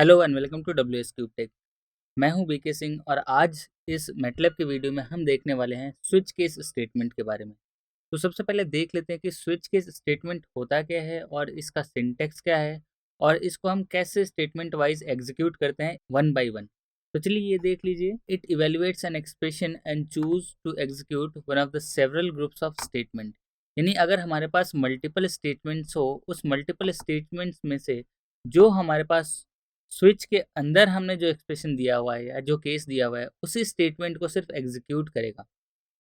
Hello and welcome to W S cube tech. मैं हूं BK Singh और आज इस मैटलैब की वीडियो में हम देखने वाले हैं स्विच केस स्टेटमेंट के बारे में। तो सबसे पहले देख लेते हैं कि स्विच केस स्टेटमेंट होता क्या है और इसका सिंटैक्स क्या है और इसको हम कैसे स्टेटमेंट वाइज एग्जीक्यूट करते हैं वन बाय वन। तो चलिए ये देख लीजिए। It evaluates an expression and choose to execute one of the several groups of statement. यानी अगर हमारे पास मल्टीपल स्टेटमेंट्स हो, उस मल्टीपल स्टेटमेंट्स में से जो हमारे पास स्विच के अंदर हमने जो एक्सप्रेशन दिया हुआ है या जो केस दिया हुआ है उसी स्टेटमेंट को सिर्फ एग्जीक्यूट करेगा।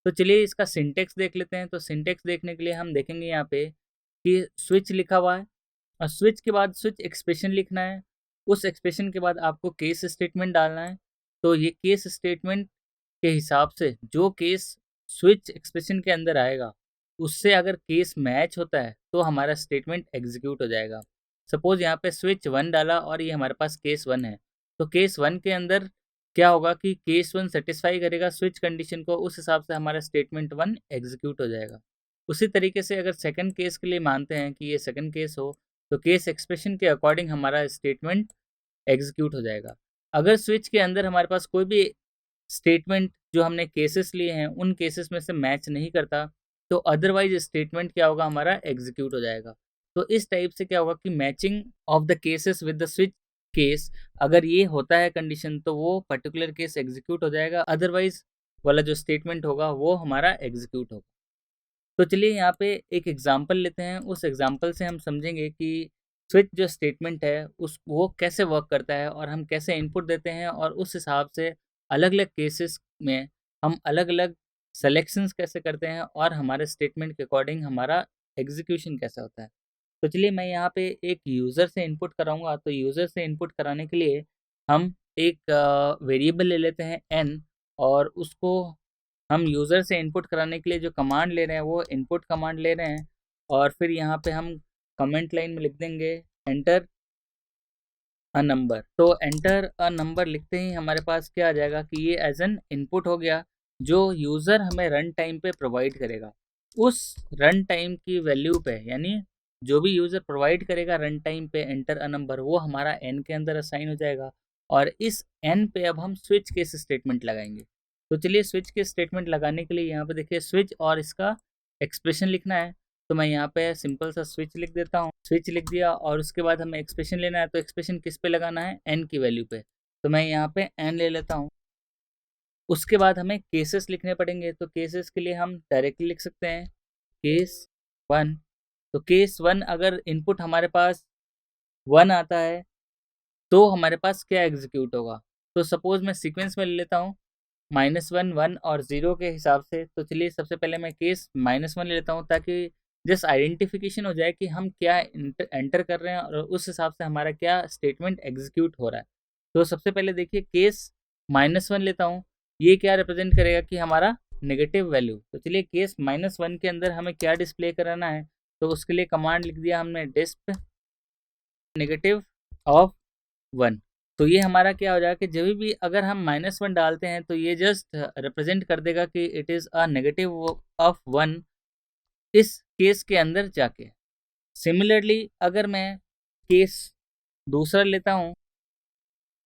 तो चलिए इसका सिंटेक्स देख लेते हैं। तो सिंटेक्स देखने के लिए हम देखेंगे यहाँ पे कि स्विच लिखा हुआ है और स्विच के बाद स्विच एक्सप्रेशन लिखना है। उस एक्सप्रेशन के बाद आपको केस स्टेटमेंट डालना है। तो ये केस स्टेटमेंट के हिसाब से जो केस स्विच एक्सप्रेशन के अंदर आएगा उससे अगर केस मैच होता है तो हमारा स्टेटमेंट एग्जीक्यूट हो जाएगा। सपोज यहाँ पे स्विच वन डाला और ये हमारे पास केस वन है। तो केस वन के अंदर क्या होगा कि केस वन सेटिस्फाई करेगा स्विच कंडीशन को, उस हिसाब से हमारा स्टेटमेंट वन एग्जीक्यूट हो जाएगा। उसी तरीके से अगर सेकंड केस के लिए मानते हैं कि ये सेकंड केस हो तो केस एक्सप्रेशन के अकॉर्डिंग हमारा स्टेटमेंट एग्जीक्यूट हो जाएगा। अगर स्विच के अंदर हमारे पास कोई भी स्टेटमेंट जो हमने केसेस लिए हैं उन केसेस में से मैच नहीं करता तो अदरवाइज स्टेटमेंट क्या होगा, हमारा एग्जीक्यूट हो जाएगा। तो इस टाइप से क्या होगा कि matching of the cases with the switch case, अगर ये होता है कंडीशन तो वो पर्टिकुलर केस एग्जीक्यूट हो जाएगा, अदरवाइज वाला जो स्टेटमेंट होगा वो हमारा एग्जीक्यूट होगा। तो चलिए यहाँ पे एक एग्जांपल लेते हैं। उस एग्जांपल से हम समझेंगे कि स्विच जो स्टेटमेंट है उस वो कैसे वर्क करता है और हम कैसे इनपुट देते हैं और उस हिसाब से अलग अलग केसेस में हम अलग अलग सेलेक्शंस कैसे करते हैं और हमारे स्टेटमेंट के अकॉर्डिंग हमारा एग्जीक्यूशन कैसा होता है। तो चलिए मैं यहाँ पे एक यूज़र से इनपुट कराऊंगा। तो यूज़र से इनपुट कराने के लिए हम एक वेरिएबल ले लेते हैं n और उसको हम यूज़र से इनपुट कराने के लिए जो कमांड ले रहे हैं वो इनपुट कमांड ले रहे हैं। और फिर यहाँ पे हम कमेंट लाइन में लिख देंगे एंटर अ नंबर। तो एंटर अ नंबर लिखते ही हमारे पास क्या आ जाएगा कि ये एज एन इनपुट हो गया जो यूज़र हमें रन टाइम पे प्रोवाइड करेगा। उस रन टाइम की वैल्यू पे, यानी जो भी यूज़र प्रोवाइड करेगा रन टाइम पे एंटर अ नंबर, वो हमारा एन के अंदर असाइन हो जाएगा। और इस एन पे अब हम स्विच केस स्टेटमेंट लगाएंगे। तो चलिए स्विच केस स्टेटमेंट लगाने के लिए यहाँ पे देखिए स्विच और इसका एक्सप्रेशन लिखना है। तो मैं यहाँ पे सिंपल सा स्विच लिख देता हूँ। स्विच लिख दिया और उसके बाद हमें एक्सप्रेशन लेना है। तो एक्सप्रेशन किस पे लगाना है, एन की वैल्यू पे। तो मैं यहाँ पे एन ले लेता हूँ। उसके बाद हमें केसेस लिखने पड़ेंगे। तो केसेस के लिए हम डायरेक्टली लिख सकते हैं केस वन। तो केस वन अगर इनपुट हमारे पास वन आता है तो हमारे पास क्या एग्जीक्यूट होगा। तो सपोज मैं सीक्वेंस में ले लेता हूँ -1 1 और 0 के हिसाब से। तो चलिए सबसे पहले मैं केस -1 ले लेता हूँ ताकि जस्ट आइडेंटिफिकेशन हो जाए कि हम क्या एंटर कर रहे हैं और उस हिसाब से हमारा क्या स्टेटमेंट एग्जीक्यूट हो रहा है। तो सबसे पहले देखिए केस -1 लेता हूँ। ये क्या रिप्रेजेंट करेगा कि हमारा नेगेटिव वैल्यू। तो चलिए केस -1 के अंदर हमें क्या डिस्प्ले कराना है। तो उसके लिए कमांड लिख दिया हमने डिस्प नेगेटिव ऑफ 1। तो ये हमारा क्या हो जाएगा कि जब भी अगर हम -1 डालते हैं तो ये जस्ट रिप्रेजेंट कर देगा कि it is a negative of 1 इस केस के अंदर जाके। सिमिलरली अगर मैं केस दूसरा लेता हूँ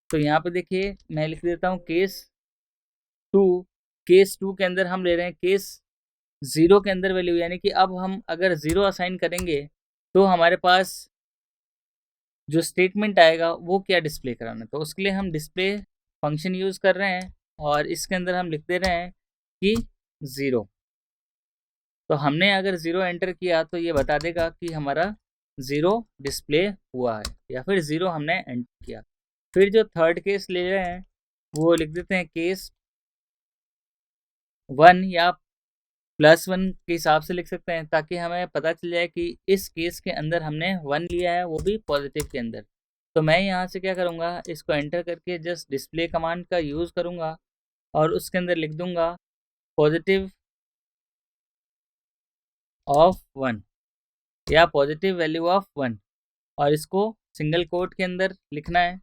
तो यहाँ पे देखिए मैं लिख देता हूँ केस 2। केस 2 के अंदर हम ले रहे हैं केस 0 के अंदर वैल्यू, यानी कि अब हम अगर 0 असाइन करेंगे तो हमारे पास जो स्टेटमेंट आएगा वो क्या डिस्प्ले कराना है। तो उसके लिए हम डिस्प्ले फंक्शन यूज़ कर रहे हैं और इसके अंदर हम लिख दे रहे हैं कि 0। तो हमने अगर 0 एंटर किया तो ये बता देगा कि हमारा 0 डिस्प्ले हुआ है या फिर 0 हमने एंटर किया। फिर जो थर्ड केस ले रहे हैं वो लिख देते हैं केस 1 या +1 के हिसाब से लिख सकते हैं ताकि हमें पता चल जाए कि इस केस के अंदर हमने 1 लिया है, वो भी पॉजिटिव के अंदर। तो मैं यहाँ से क्या करूँगा, इसको एंटर करके जस्ट डिस्प्ले कमांड का यूज़ करूँगा और उसके अंदर लिख दूँगा पॉजिटिव ऑफ 1 या पॉजिटिव वैल्यू ऑफ 1 और इसको सिंगल कोट के अंदर लिखना है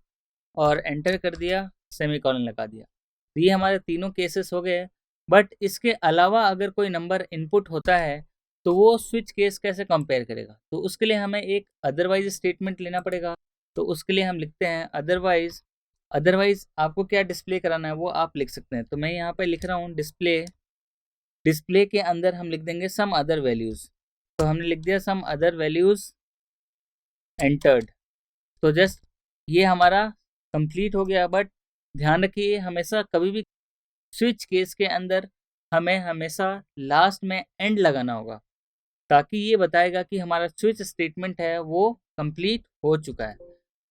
और एंटर कर दिया, सेमीकोलन लगा दिया। तो ये हमारे तीनों केसेस हो गए। बट इसके अलावा अगर कोई नंबर इनपुट होता है तो वो स्विच केस कैसे कंपेयर करेगा। तो उसके लिए हमें एक अदरवाइज स्टेटमेंट लेना पड़ेगा। तो उसके लिए हम लिखते हैं अदरवाइज आपको क्या डिस्प्ले कराना है वो आप लिख सकते हैं। तो मैं यहाँ पे लिख रहा हूँ डिस्प्ले के अंदर हम लिख देंगे सम अदर वैल्यूज। तो हमने लिख दिया सम अदर वैल्यूज एंटर्ड। तो जस्ट ये हमारा कंप्लीट हो गया। बट ध्यान रखिए हमेशा कभी भी स्विच केस के अंदर हमें हमेशा लास्ट में एंड लगाना होगा, ताकि ये बताएगा कि हमारा स्विच स्टेटमेंट है वो कंप्लीट हो चुका है।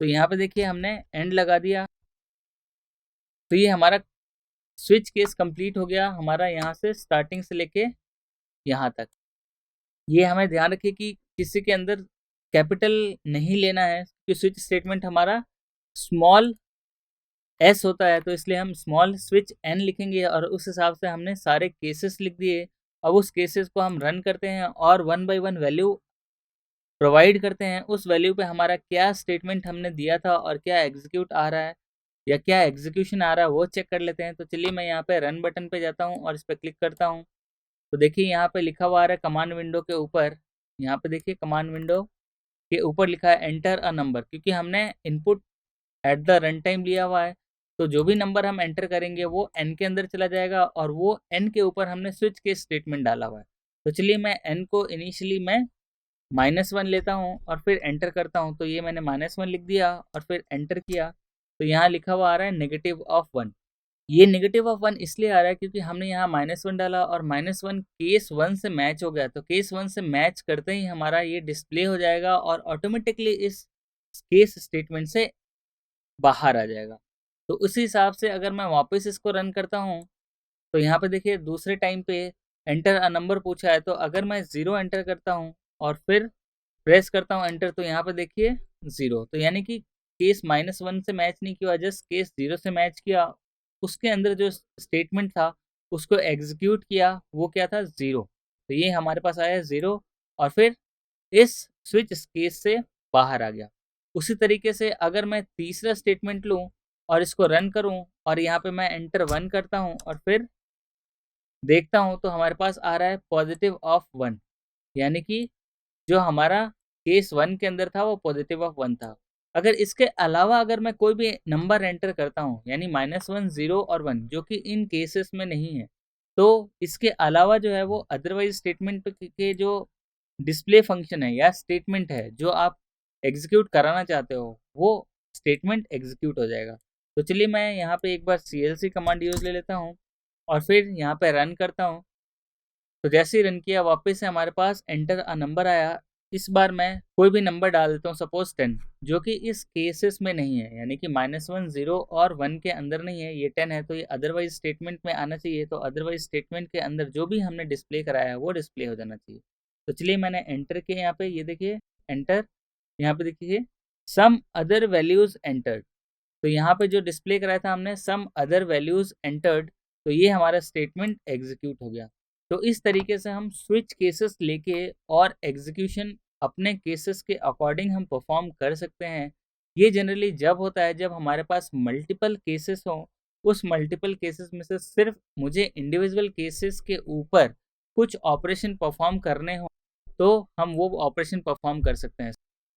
तो यहाँ पे देखिए हमने एंड लगा दिया, तो ये हमारा स्विच केस कंप्लीट हो गया हमारा, यहाँ से स्टार्टिंग से लेके यहाँ तक। ये हमें ध्यान रखिए कि किसी के अंदर कैपिटल नहीं लेना है, कि स्विच स्टेटमेंट हमारा स्मॉल एस होता है, तो इसलिए हम स्मॉल स्विच एन लिखेंगे और उस हिसाब से हमने सारे केसेस लिख दिए। अब उस केसेस को हम रन करते हैं और 1 बाय 1 वैल्यू प्रोवाइड करते हैं। उस वैल्यू पे हमारा क्या स्टेटमेंट हमने दिया था और क्या एग्जीक्यूट आ रहा है या क्या एग्जीक्यूशन आ रहा है वो चेक कर लेते हैं। तो चलिए मैं यहाँ पे रन बटन पे जाता हूँ और इस पर क्लिक करता हूँ। तो देखिए यहाँ पे लिखा हुआ आ रहा है कमांड विंडो के ऊपर, यहाँ पे देखिए कमांड विंडो के ऊपर लिखा है एंटर अ नंबर, क्योंकि हमने input at the run time लिया हुआ है। तो जो भी नंबर हम एंटर करेंगे वो एन के अंदर चला जाएगा और वो एन के ऊपर हमने स्विच के स्टेटमेंट डाला हुआ है। तो चलिए मैं एन को इनिशियली मैं -1 लेता हूँ और फिर एंटर करता हूँ। तो ये मैंने -1 लिख दिया और फिर एंटर किया। तो यहाँ लिखा हुआ आ रहा है -1। ये -1 इसलिए आ रहा है क्योंकि हमने यहाँ -1 डाला और -1 केस 1 से मैच हो गया। तो केस 1 से मैच करते ही हमारा ये डिस्प्ले हो जाएगा और ऑटोमेटिकली इस केस स्टेटमेंट से बाहर आ जाएगा। तो उसी हिसाब से अगर मैं वापस इसको रन करता हूँ, तो यहाँ पे देखिए दूसरे टाइम पे एंटर अ नंबर पूछा है। तो अगर मैं 0 एंटर करता हूँ और फिर प्रेस करता हूँ एंटर, तो यहाँ पे देखिए 0। तो यानी कि केस -1 से मैच नहीं किया, जस्ट केस 0 से मैच किया। उसके अंदर जो स्टेटमेंट था उसको एग्जीक्यूट किया, वो क्या था 0। तो ये हमारे पास आया 0 और फिर इस स्विच केस से बाहर आ गया। उसी तरीके से अगर मैं तीसरा स्टेटमेंट लूँ और इसको रन करूँ और यहाँ पे मैं एंटर 1 करता हूँ और फिर देखता हूँ, तो हमारे पास आ रहा है +1, यानी कि जो हमारा केस 1 के अंदर था वो +1 था। अगर इसके अलावा अगर मैं कोई भी नंबर एंटर करता हूँ, यानी -1, 0 और 1, जो कि इन केसेस में नहीं है, तो इसके अलावा जो है वो अदरवाइज स्टेटमेंट के जो डिस्प्ले फंक्शन है या स्टेटमेंट है जो आप एग्जीक्यूट कराना चाहते हो, वो स्टेटमेंट एग्जीक्यूट हो जाएगा। तो चलिए मैं यहाँ पे एक बार clc कमांड यूज ले लेता हूँ और फिर यहाँ पे रन करता हूँ। तो जैसे ही रन किया वापस से हमारे पास एंटर अ नंबर आया। इस बार मैं कोई भी नंबर डाल देता हूँ, सपोज 10, जो कि इस केसेस में नहीं है, यानी कि -1, 0 और 1 के अंदर नहीं है, ये 10 है। तो ये अदरवाइज स्टेटमेंट में आना चाहिए। तो अदरवाइज स्टेटमेंट के अंदर जो भी हमने डिस्प्ले कराया है वो डिस्प्ले हो जाना चाहिए। तो चलिए मैंने एंटर किया यहाँ पे, ये देखिए एंटर, यहाँ पे देखिए सम अदर वैल्यूज एंटर्ड। तो यहाँ पे जो डिस्प्ले कराया था हमने सम अदर वैल्यूज एंटर्ड, तो ये हमारा स्टेटमेंट एग्जीक्यूट हो गया। तो इस तरीके से हम स्विच केसेस लेके और एग्जीक्यूशन अपने केसेस के अकॉर्डिंग हम परफॉर्म कर सकते हैं। ये जनरली जब होता है जब हमारे पास मल्टीपल केसेस हो, उस मल्टीपल केसेस में से सिर्फ मुझे इंडिविजुअल केसेस के ऊपर कुछ ऑपरेशन परफॉर्म करने हो, तो हम वो ऑपरेशन परफॉर्म कर सकते हैं।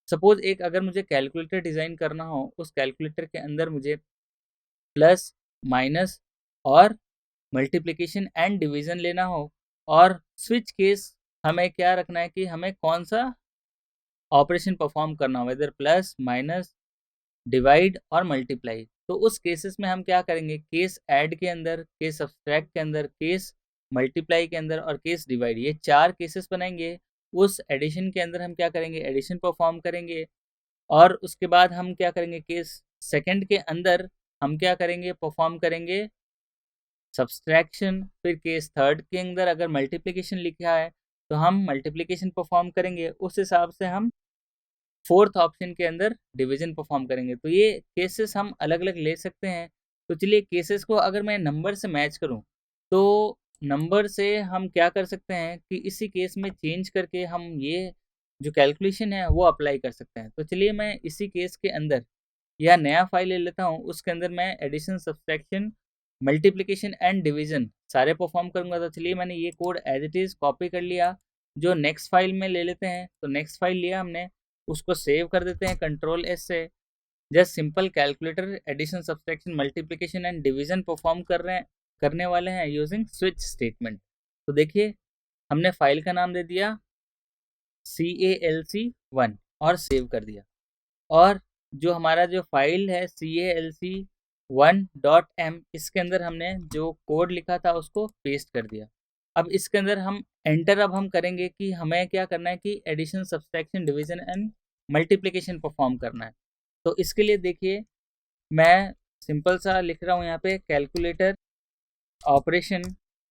सपोज एक अगर मुझे कैलकुलेटर डिज़ाइन करना हो, उस कैलकुलेटर के अंदर मुझे प्लस, माइनस और मल्टीप्लिकेशन एंड डिवीजन लेना हो, और स्विच केस हमें क्या रखना है कि हमें कौन सा ऑपरेशन परफॉर्म करना हो, वेदर प्लस, माइनस, डिवाइड और मल्टीप्लाई। तो उस केसेस में हम क्या करेंगे, केस ऐड के अंदर, केस सब्सट्रैक्ट के अंदर, केस मल्टीप्लाई के अंदर और केस डिवाइड, ये 4 केसेस बनाएंगे। उस एडिशन के अंदर हम क्या करेंगे, एडिशन परफॉर्म करेंगे। और उसके बाद हम क्या करेंगे, केस सेकंड के अंदर हम क्या करेंगे, परफॉर्म करेंगे सब्सट्रैक्शन। फिर केस थर्ड के अंदर अगर मल्टीप्लिकेशन लिखा है तो हम मल्टीप्लिकेशन परफॉर्म करेंगे। उस हिसाब से हम फोर्थ ऑप्शन के अंदर डिवीजन परफॉर्म करेंगे। तो ये केसेस हम अलग अलग ले सकते हैं। तो चलिए केसेस को अगर मैं नंबर से मैच करूं, तो नंबर से हम क्या कर सकते हैं कि इसी केस में चेंज करके हम ये जो कैलकुलेशन है वो अप्लाई कर सकते हैं। तो चलिए मैं इसी केस के अंदर या नया फाइल ले लेता हूँ, उसके अंदर मैं addition, subtraction, multiplication and division सारे परफॉर्म करूंगा। तो चलिए मैंने ये code as it is copy कर लिया। जो नेक्स्ट फाइल में ले लेते हैं, तो नेक्स्ट फाइल लिया हमने, उसको सेव कर देते हैं कंट्रोल एस से। Just simple calculator addition, subtraction, multiplication and division perform करने वाले हैं यूजिंग स्विच स्टेटमेंट। तो देखिए हमने फाइल का नाम दे दिया CALC1 और सेव कर दिया, और जो हमारा जो फाइल है CALC1.m, इसके अंदर हमने जो कोड लिखा था उसको पेस्ट कर दिया। अब इसके अंदर हम एंटर अब हम करेंगे कि हमें क्या करना है कि addition, subtraction, division and multiplication perform करना है। तो इसके लिए देखिए मैं सिंपल सा लिख रहा हूँ यहाँ पे कैलकुलेटर ऑपरेशन।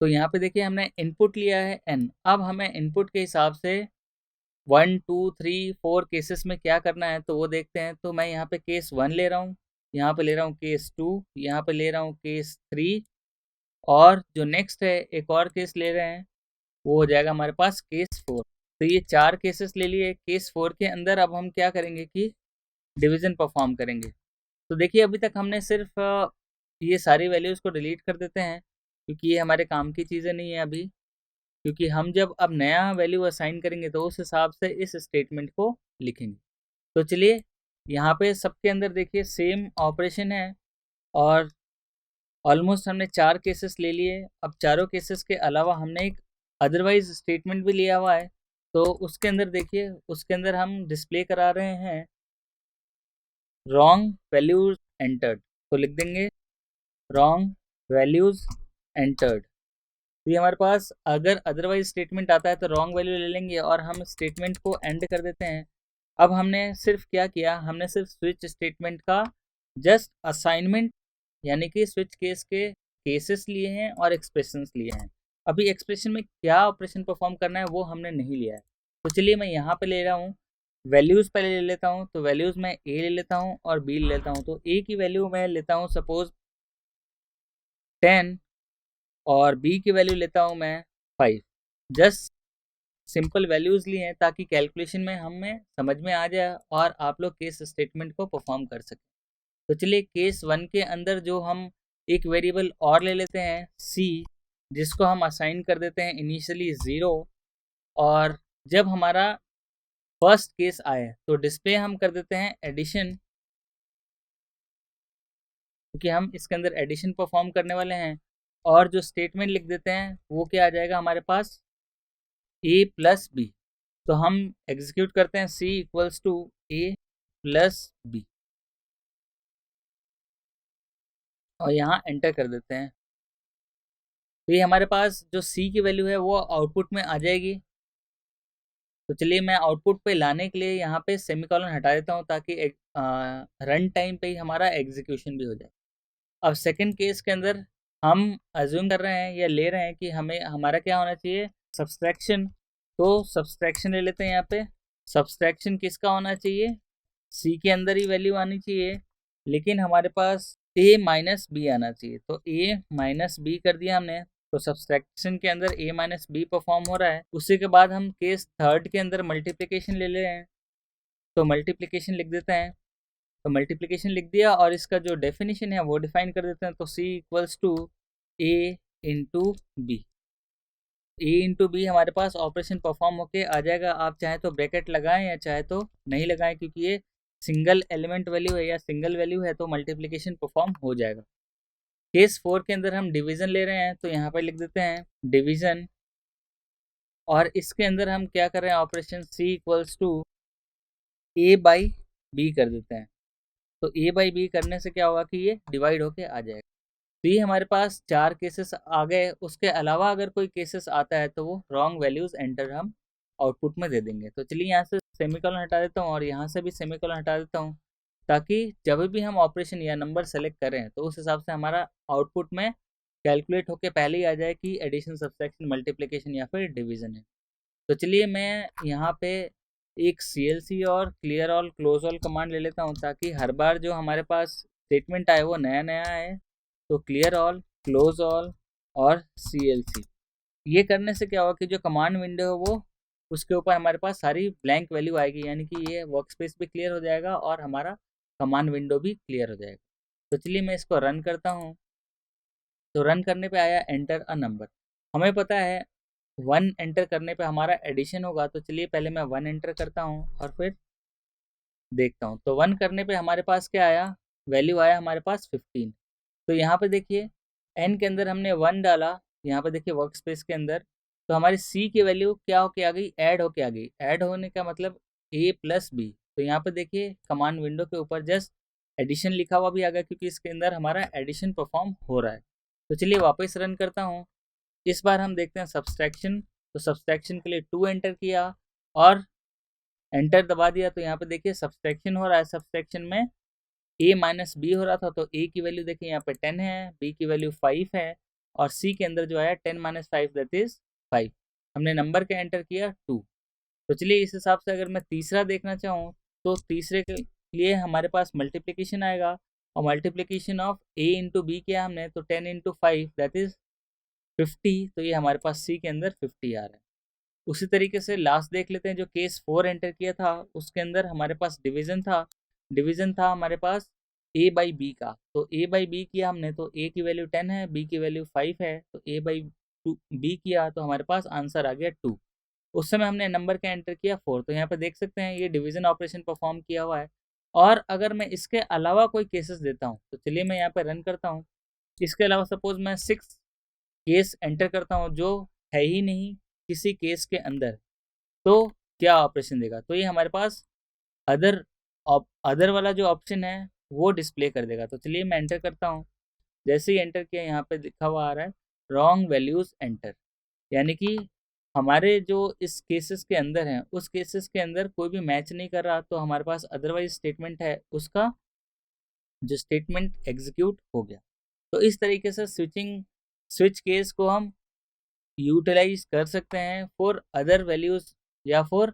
तो यहाँ पे देखिए हमने इनपुट लिया है n। अब हमें इनपुट के हिसाब से 1 2 3 4 केसेस में क्या करना है तो वो देखते हैं। तो मैं यहाँ पे केस 1 ले रहा हूँ, यहाँ पे ले रहा हूँ केस 2, यहाँ पे ले रहा हूँ केस 3, और जो नेक्स्ट है एक और केस ले रहे हैं वो हो जाएगा हमारे पास केस 4। तो ये 4 केसेस ले लिए। केस 4 के अंदर अब हम क्या करेंगे कि डिवीजन परफॉर्म करेंगे। तो देखिए अभी तक हमने सिर्फ ये सारी वैल्यूज़ को डिलीट कर देते हैं क्योंकि ये हमारे काम की चीज़ें नहीं है अभी, क्योंकि हम जब अब नया वैल्यू असाइन करेंगे तो उस हिसाब से इस स्टेटमेंट को लिखेंगे। तो चलिए यहाँ पे सबके अंदर देखिए सेम ऑपरेशन है, और ऑलमोस्ट हमने 4 केसेस ले लिए। अब चारों केसेस के अलावा हमने एक अदरवाइज स्टेटमेंट भी लिया हुआ है। तो उसके अंदर देखिए उसके अंदर हम डिस्प्ले करा रहे हैं रॉन्ग वैल्यूज एंटर्ड। तो लिख देंगे रॉन्ग वैल्यूज एंटर्ड। तो ये हमारे पास अगर अदरवाइज स्टेटमेंट आता है तो रॉन्ग वैल्यू ले लेंगे और हम स्टेटमेंट को एंड कर देते हैं। अब हमने सिर्फ क्या किया, हमने सिर्फ स्विच स्टेटमेंट का जस्ट असाइनमेंट, यानी कि स्विच केस के केसेस लिए हैं और एक्सप्रेशंस लिए हैं। अभी एक्सप्रेशन में क्या ऑपरेशन परफॉर्म करना है वो हमने नहीं लिया है। तो चलिए मैं यहाँ पे ले रहा हूँ वैल्यूज़, पहले ले लेता हूँ। तो वैल्यूज़ मैं ए ले लेता हूँ और बी ले लेता हूँ। तो ए की वैल्यू मैं लेता हूँ सपोज 10 और बी की वैल्यू लेता हूँ मैं 5। जस्ट सिंपल वैल्यूज़ लिए हैं ताकि कैलकुलेशन में हमें समझ में आ जाए और आप लोग केस स्टेटमेंट को परफॉर्म कर सकें। तो चलिए केस 1 के अंदर जो हम एक वेरिएबल और ले लेते हैं सी, जिसको हम असाइन कर देते हैं इनिशियली 0, और जब हमारा फर्स्ट केस आए तो डिस्प्ले हम कर देते हैं एडिशन, क्योंकि हम इसके अंदर एडिशन परफॉर्म करने वाले हैं। और जो स्टेटमेंट लिख देते हैं वो क्या आ जाएगा हमारे पास ए प्लस बी। तो हम एग्जीक्यूट करते हैं C equals to A plus B और यहाँ एंटर कर देते हैं। तो ये हमारे पास जो सी की वैल्यू है वो आउटपुट में आ जाएगी। तो चलिए मैं आउटपुट पे लाने के लिए यहाँ पे सेमीकोलन हटा देता हूँ ताकि रन टाइम पे ही हमारा एग्जीक्यूशन भी हो जाए। अब सेकंड केस के अंदर हम अज्यूम कर रहे हैं या ले रहे हैं कि हमें हमारा क्या होना चाहिए, सब्सट्रैक्शन। तो सब्सट्रैक्शन ले लेते हैं यहाँ पे। सब्सट्रैक्शन किसका होना चाहिए, सी के अंदर ही वैल्यू आनी चाहिए, लेकिन हमारे पास ए माइनस बी आना चाहिए। तो ए माइनस बी कर दिया हमने। तो सब्सट्रैक्शन के अंदर ए माइनस बी परफॉर्म हो रहा है। उसी के बाद हम केस थर्ड के अंदर मल्टीप्लिकेशन ले ले रहे हैं। तो मल्टीप्लिकेशन लिख देते हैं। तो मल्टीप्लिकेशन लिख दिया और इसका जो डेफिनेशन है वो डिफाइन कर देते हैं। तो C equals to A into B. A into B हमारे पास ऑपरेशन परफॉर्म होके आ जाएगा। आप चाहे तो ब्रैकेट लगाएं या चाहे तो नहीं लगाएं, क्योंकि ये सिंगल एलिमेंट वैल्यू है या सिंगल वैल्यू है तो मल्टीप्लिकेशन परफॉर्म हो जाएगा। केस 4 के अंदर हम डिवीजन ले रहे हैं। तो यहाँ पर लिख देते हैं डिवीजन, और इसके अंदर हम क्या कर रहे हैं operation c equals to a by b कर देते हैं। तो ए बाई बी करने से क्या होगा कि ये डिवाइड होके आ जाएगा। तो ये हमारे पास 4 केसेस आ गए। उसके अलावा अगर कोई केसेस आता है तो वो रॉन्ग वैल्यूज एंटर हम आउटपुट में दे देंगे। तो चलिए यहाँ से सेमीकोलन हटा देता हूँ और यहाँ से भी सेमीकोलन हटा देता हूँ, ताकि जब भी हम ऑपरेशन या नंबर सेलेक्ट करें तो उस हिसाब से हमारा आउटपुट में कैलकुलेट होके पहले ही आ जाए कि एडिशन, सब्सट्रैक्शन, मल्टीप्लिकेशन या फिर डिवीजन है। तो चलिए मैं यहाँ पे एक CLC और clear all close all command ले लेता हूँ, ताकि हर बार जो हमारे पास स्टेटमेंट आए वो नया नया आए। तो क्लियर ऑल, क्लोज ऑल और CLC, ये करने से क्या होगा कि जो कमांड विंडो है वो उसके ऊपर हमारे पास सारी ब्लैंक वैल्यू आएगी, यानी कि ये वर्क स्पेस भी क्लियर हो जाएगा और हमारा कमांड विंडो भी क्लियर हो जाएगा। तो चलिए मैं इसको रन करता हूँ। तो रन करने पे आया एंटर अ नंबर। हमें पता है 1 एंटर करने पे हमारा एडिशन होगा। तो चलिए पहले मैं 1 एंटर करता हूँ और फिर देखता हूँ। तो 1 करने पे हमारे पास क्या आया, वैल्यू आया हमारे पास 15। तो यहाँ पे देखिए n के अंदर हमने 1 डाला, यहाँ पे देखिए वर्क स्पेस के अंदर, तो हमारी c की वैल्यू क्या होके आ गई, ऐड होके आ गई। ऐड होने का मतलब a प्लस बी। तो यहाँ पे देखिए कमांड विंडो के ऊपर जस्ट एडिशन लिखा हुआ भी आ गया, क्योंकि इसके अंदर हमारा एडिशन परफॉर्म हो रहा है। तो चलिए वापस रन करता हूँ। इस बार हम देखते हैं सब्सट्रैक्शन। तो सब्सट्रैक्शन के लिए 2 एंटर किया और एंटर दबा दिया। तो यहाँ पे देखिए सब्सट्रैक्शन हो रहा है। सब्सट्रैक्शन में a माइनस बी हो रहा था, तो a की वैल्यू देखिए यहाँ पे 10 है, b की वैल्यू 5 है, और c के अंदर जो आया 10 माइनस 5 दैट इज 5। हमने नंबर के एंटर किया 2। तो चलिए इस हिसाब से अगर मैं तीसरा देखना चाहूँ, तो तीसरे के लिए हमारे पास मल्टीप्लिकेशन आएगा, और multiplication of a into b किया हमने, तो 10 इंटू 5 दैट इज 50। तो ये हमारे पास c के अंदर 50 आ रहा है। उसी तरीके से लास्ट देख लेते हैं, जो केस 4 एंटर किया था उसके अंदर हमारे पास डिवीजन था हमारे पास a बाई बी का। तो a बाई बी किया हमने, तो a की वैल्यू 10 है, b की वैल्यू 5 है, तो a बाई बी किया, तो हमारे पास आंसर आ गया 2। उस समय हमने नंबर का एंटर किया 4। तो यहाँ पे देख सकते हैं ये डिवीजन ऑपरेशन परफॉर्म किया हुआ है। और अगर मैं इसके अलावा कोई केसेस देता हूँ, तो चलिए मैं यहाँ पे रन करता हूँ। इसके अलावा सपोज मैं 6 केस एंटर करता हूँ जो है ही नहीं किसी केस के अंदर, तो क्या ऑपरेशन देगा। तो ये हमारे पास अदर अदर वाला जो ऑप्शन है वो डिस्प्ले कर देगा। तो चलिए मैं एंटर करता हूँ। जैसे ही एंटर किया, यहाँ पे लिखा हुआ आ रहा है रॉन्ग वैल्यूज एंटर, यानी कि हमारे जो इस केसेस के अंदर हैं उस केसेस के अंदर कोई भी मैच नहीं कर रहा। तो हमारे पास अदरवाइज स्टेटमेंट है, उसका जो स्टेटमेंट एग्जीक्यूट हो गया। तो इस तरीके से स्विच केस को हम यूटिलाइज कर सकते हैं फॉर अदर वैल्यूज या for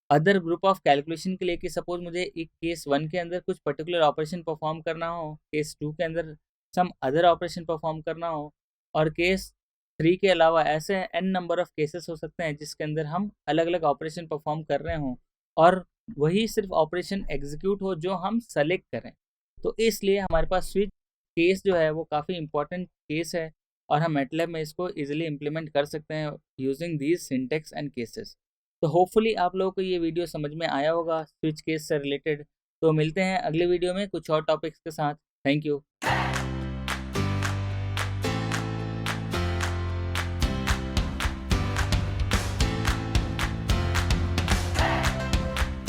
other group of calculation के लिए, कि सपोज मुझे एक केस 1 के अंदर कुछ पर्टिकुलर ऑपरेशन परफॉर्म करना हो, केस 2 के अंदर सम अदर ऑपरेशन परफॉर्म करना हो, और केस 3 के अलावा ऐसे n नंबर ऑफ केसेस हो सकते हैं जिसके अंदर हम अलग अलग ऑपरेशन परफॉर्म कर रहे हों, और वही सिर्फ ऑपरेशन एग्जीक्यूट हो जो हम सेलेक्ट करें। तो इसलिए हमारे पास स्विच केस जो है वो काफ़ी इंपॉर्टेंट केस है, और हम मैटलैब में इसको इजीली इम्प्लीमेंट कर सकते हैं using these syntax and cases. तो होपफुली आप लोगों को ये वीडियो समझ में आया होगा स्विच केस से रिलेटेड। तो मिलते हैं अगले वीडियो में कुछ और टॉपिक्स के साथ। Thank you.